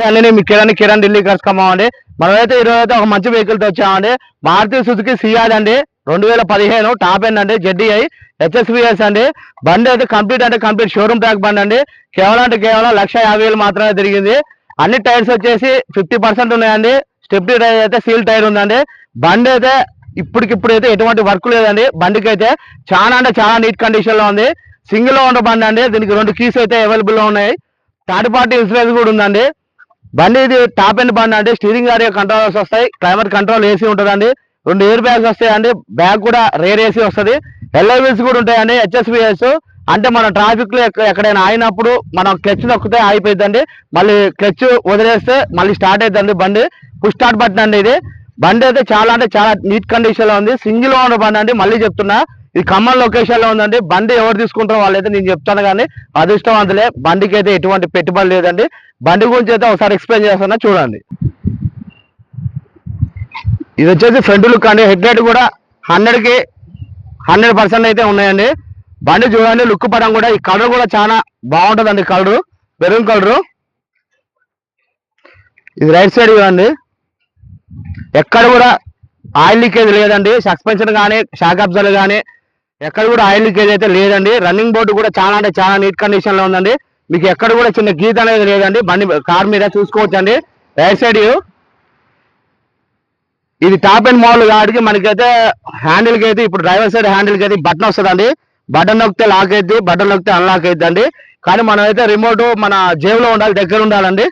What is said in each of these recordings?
అన్ని మీ కిరణ్ ఢిల్లీ కలుసుకున్నామండి. మనమైతే ఈరోజు అయితే ఒక మంచి వెహికల్ తో వచ్చామండి. మారుతి సుజుకి సియాజ్ అండి, 2015 టాప్ ఎండ్ అండి, ZDI HSVS అండి. బండి అయితే కంప్లీట్ షోరూమ్ ట్రాక్ బండి అండి. కేవలం 1,50,000 మాత్రమే తిరిగింది. అన్ని టైర్స్ వచ్చేసి 50% ఉన్నాయండి. స్టెప్నీ టైర్ అయితే సీల్ టైర్ ఉందండి. బండి అయితే ఇప్పటికిప్పుడు అయితే ఎటువంటి వర్క్ లేదండి. బండికి అయితే చాలా నీట్ కండిషన్ లో ఉంది. సింగిల్ ఓనర్ బండి అండి. దీనికి 2 కీస్ అయితే అవైలబుల్ లో ఉన్నాయి. థర్డ్ పార్టీ ఇన్సూరెన్స్ కూడా ఉందండి. బండి ఇది టాప్ ఎండ్ బండి అండి. స్టీరింగ్ ఏరియా కంట్రోల్స్ వస్తాయి, క్లైమేట్ కంట్రోల్ ఏసీ ఉంటుందండి, 2 ఎయిర్ బ్యాగ్స్ వస్తాయండి, బ్యాగ్ కూడా రేర్ ఏసీ వస్తుంది, LIWs కూడా ఉంటాయండి. HSVS అంటే మనం ట్రాఫిక్ లో ఎక్కడైనా ఆగినప్పుడు మనం క్లచ్ నొక్కితే ఆగిపోయిందండి, మళ్ళీ క్లచ్ వదిలేస్తే మళ్ళీ స్టార్ట్ అవుతుంది బండి. పుష్ స్టార్ట్ బటన్ అండి ఇది. బండి అయితే చాలా నీట్ కండిషన్ లో ఉంది. సింగిల్ ఓనర్ బండి అండి. మళ్ళీ చెప్తున్నా, ఇది ఖమ్మం లొకేషన్ లో ఉందండి. బండి ఎవరు తీసుకుంటారో వాళ్ళైతే నేను చెప్తాను, కానీ అదృష్టవంతులే. బండికి అయితే ఎటువంటి పెట్టుబడి లేదండి. బండి గురించి అయితే ఒకసారి ఎక్స్ప్లెయిన్ చేస్తున్నా, చూడండి. ఇది వచ్చేసి ఫ్రంట్ లుక్ అండి. హెడ్ లైట్ కూడా 100కి 100% అయితే ఉన్నాయండి. బండి చూడండి, లుక్ పరం కూడా. ఈ కలర్ కూడా చాలా బాగుంటుందండి. Colour maroon colour. ఇది రైట్ సైడ్ చూడండి, ఎక్కడ కూడా ఆయిల్ లీకేజ్ లేదండి. సస్పెన్షన్ కానీ షాక్ అబ్జర్వర్ కానీ ఎక్కడ కూడా ఆయిల్ లీకేజ్ అయితే లేదండి. రన్నింగ్ బోర్డు కూడా చాలా నీట్ కండిషన్ లో ఉందండి. మీకు ఎక్కడ కూడా చిన్న గీత అనేది లేదండి. బండి కార్ మీద చూసుకోవచ్చండి. రైట్ సైడ్ ఇది టాప్ అండ్ మోడల్ కాబట్టి మనకైతే హ్యాండిల్కి అయితే ఇప్పుడు డ్రైవర్ సైడ్ హ్యాండిల్కి అయితే బటన్ వస్తుందండి. బటన్ నొక్కితే లాక్ అవుద్ది, బటన్ నొక్కితే అన్లాక్ అవుతుందండి. కానీ మనం అయితే రిమోట్ మన జేబులో ఉండాలి, దగ్గర ఉండాలండి.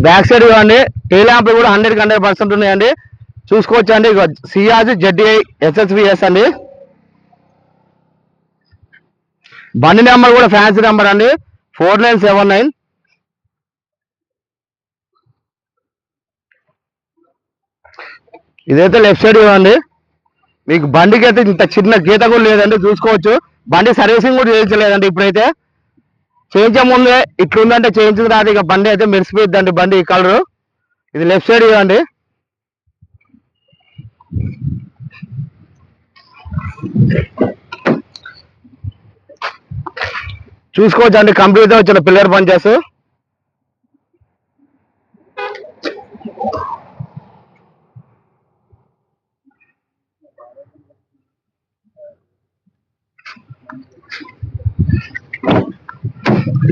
బ్యాక్ సైడ్ చూడండి, టైల్ ల్యాంప్ కూడా 100కి 100% ఉన్నాయండి. చూసుకోవచ్చండి. సియాజ్ ZDI HSVS అండి. బండి నెంబర్ కూడా ఫ్యాన్సీ నెంబర్ అండి, 4979. ఇదైతే లెఫ్ట్ సైడ్ చూడండి, మీకు బండికి అయితే ఇంత చిన్న గీత కూడా లేదండి. చూసుకోవచ్చు. బండి సర్వీసింగ్ కూడా చేయించలేదండి. ఇప్పుడైతే చేయించే ముందే ఇట్లుందంటే చేయించిన తర్వాత ఇక బండి అయితే మెరిసిపోయిద్దండి. బండి ఈ కలరు. ఇది లెఫ్ట్ సైడ్ చూడండి. చూసుకోవచ్చు అండి, కంప్లీట్ వచ్చిన పిల్లర్ పంచెస్.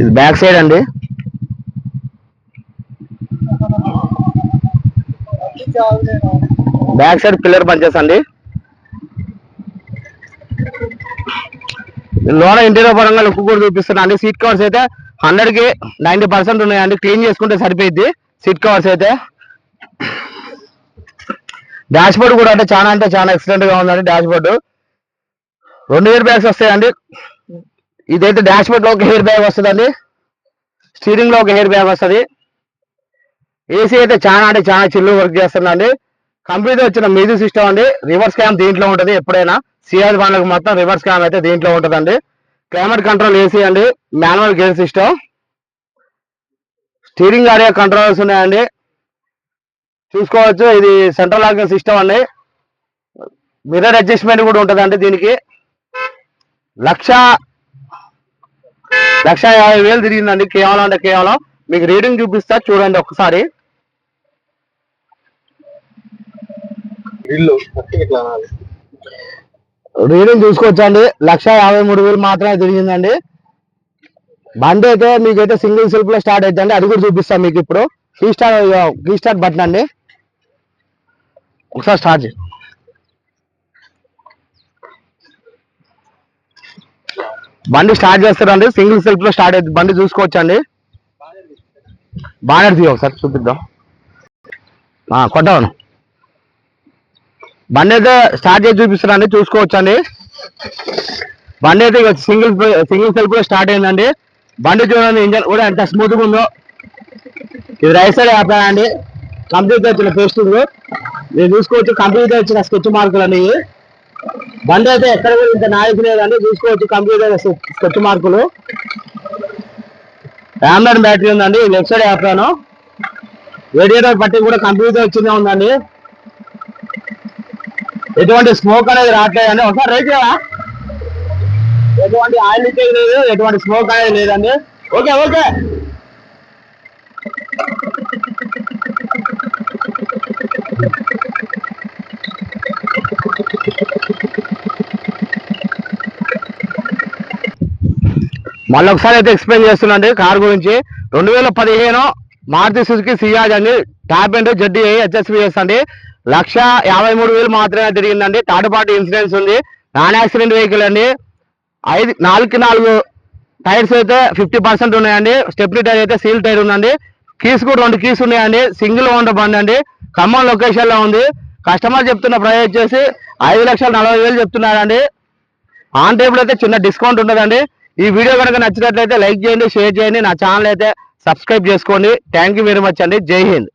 ఇది బ్యాక్ సైడ్ అండి. బ్యాక్ సైడ్ పిల్లర్ పంచెస్ అండి. లోన ఇంటీరియర్ పరంగా లుక్ కూడా చూపిస్తున్నా అండి. సీట్ కవర్స్ అయితే 100కి 90% ఉన్నాయండి. క్లీన్ చేసుకుంటే సరిపోయింది సీట్ కవర్స్ అయితే. డాష్ బోర్డ్ కూడా అంటే చాలా ఎక్సలెంట్ గా ఉందండి. డాష్ బోర్డు 2 ఎయిర్ బ్యాగ్స్ వస్తాయండి. ఇదైతే డాష్ బోర్డ్ లో ఒక ఎయిర్ బ్యాగ్ వస్తుందండి, స్టీరింగ్ లో ఒక ఎయిర్ బ్యాగ్ వస్తుంది. ఏసీ అయితే చాలా చిల్లు వర్క్ చేస్తుందండి. కంప్లీట్ వచ్చిన మ్యూజిక్ సిస్టమ్ అండి. రివర్స్ క్యామ్ దీంట్లో ఉంటుంది. ఎప్పుడైనా సిఆర్ బండ్లకు మొత్తం రివర్స్ క్యామ్ అయితే దీంట్లో ఉంటుందండి. క్లైమేట్ కంట్రోల్ ఏసీ అండి, manual gear system, steering area controls ఉన్నాయండి. చూసుకోవచ్చు. ఇది సెంట్రల్ లాకింగ్ సిస్టమ్ అండి. మిర్రర్ అడ్జస్ట్మెంట్ కూడా ఉంటుందండి. దీనికి 1,50,000 తిరిగిందండి. కేవలం మీకు రీడింగ్ చూపిస్తా, చూడండి ఒకసారి. రీడింగ్ చూసుకోవచ్చండి. 1,53,000 మాత్రమే తిరిగిందండి. బండి అయితే మీకైతే సింగిల్ సెల్ఫ్ లో స్టార్ట్ అవుతుందండి. అది కూడా చూపిస్తాం మీకు ఇప్పుడు. కీ స్టార్ట్ బటన్ అండి. ఒకసారి స్టార్ట్ చేయి. బండి స్టార్ట్ చేస్తారండి. సింగిల్ సెల్ఫ్ లో స్టార్ట్ అవుతుంది బండి. చూసుకోవచ్చండి. బాగా తీయ ఒకసారి చూపిద్దాం. కొట్టవను. బండి అయితే స్టార్ట్ చేసి చూపిస్తారండి. చూసుకోవచ్చండి. బండి అయితే సింగిల్ సెల్ఫ్ లో స్టార్ట్ అయిందండి. బండి చూడండి, ఇంజన్ కూడా ఎంత స్మూత్ గా ఉందో. ఇది రైట్ సైడ్ ఆపానండి. కంప్లీట్ వచ్చిన పేస్టింగ్ మీరు చూసుకోవచ్చు. కంప్లీట్ వచ్చిన స్కెచ్ మార్కులు అన్ని. బండి అయితే ఎక్కడ కూడా ఇంత నాయిస్ లేదండి. చూసుకోవచ్చు కంప్లీట్ అయిన స్కెచ్ మార్కులు. రామ్లైన్ బ్యాటరీ ఉందండి. లెఫ్ట్ సైడ్ ఆపాను. రేడియేటర్ పట్టి కూడా కంప్లీట్ వచ్చిందే ఉందండి. ఎటువంటి స్మోక్ అనేది రావట్లేదండి. ఒకసారి రైట్ చేయవా. ఎటువంటి ఆయిల్ లీకేజ్ లేదు, ఎటువంటి స్మోక్ అనేది లేదండి. ఓకే ఓకే మళ్ళీ ఒకసారి అయితే ఎక్స్ప్లెయిన్ చేస్తున్నాండి కార్ గురించి. 2015 మారుతి సుజుకి సియాజ్ అండి, టాప్ అండ్ జెడ్డీఐ హెచ్ఎస్విఎస్ అండి. 1,53,000 మాత్రమే తిరిగిందండి. థర్డ్ పార్టీ ఇన్సూరెన్స్ ఉంది, నాన్ యాక్సిడెంట్ వెహికల్ అండి. 4 టైర్స్ అయితే 50% ఉన్నాయండి. స్టెప్నీ టైర్ అయితే సీల్ టైర్ ఉందండి. కీస్ కూడా 2 కీస్ ఉన్నాయండి. సింగిల్ ఓనర్ బండి అండి. ఖమ్మం లొకేషన్ లో ఉంది. కస్టమర్ చెప్తున్న ప్రైస్ వచ్చేసి 5,40,000 చెప్తున్నారండి. ఆన్ టేబుల్ అయితే చిన్న డిస్కౌంట్ ఉంటుందండి. ఈ వీడియో కనుక నచ్చినట్లయితే లైక్ చేయండి, షేర్ చేయండి, నా ఛానల్ అయితే సబ్స్క్రైబ్ చేసుకోండి. థ్యాంక్ యూ వెరీ మచ్ అండి. జై హింద్.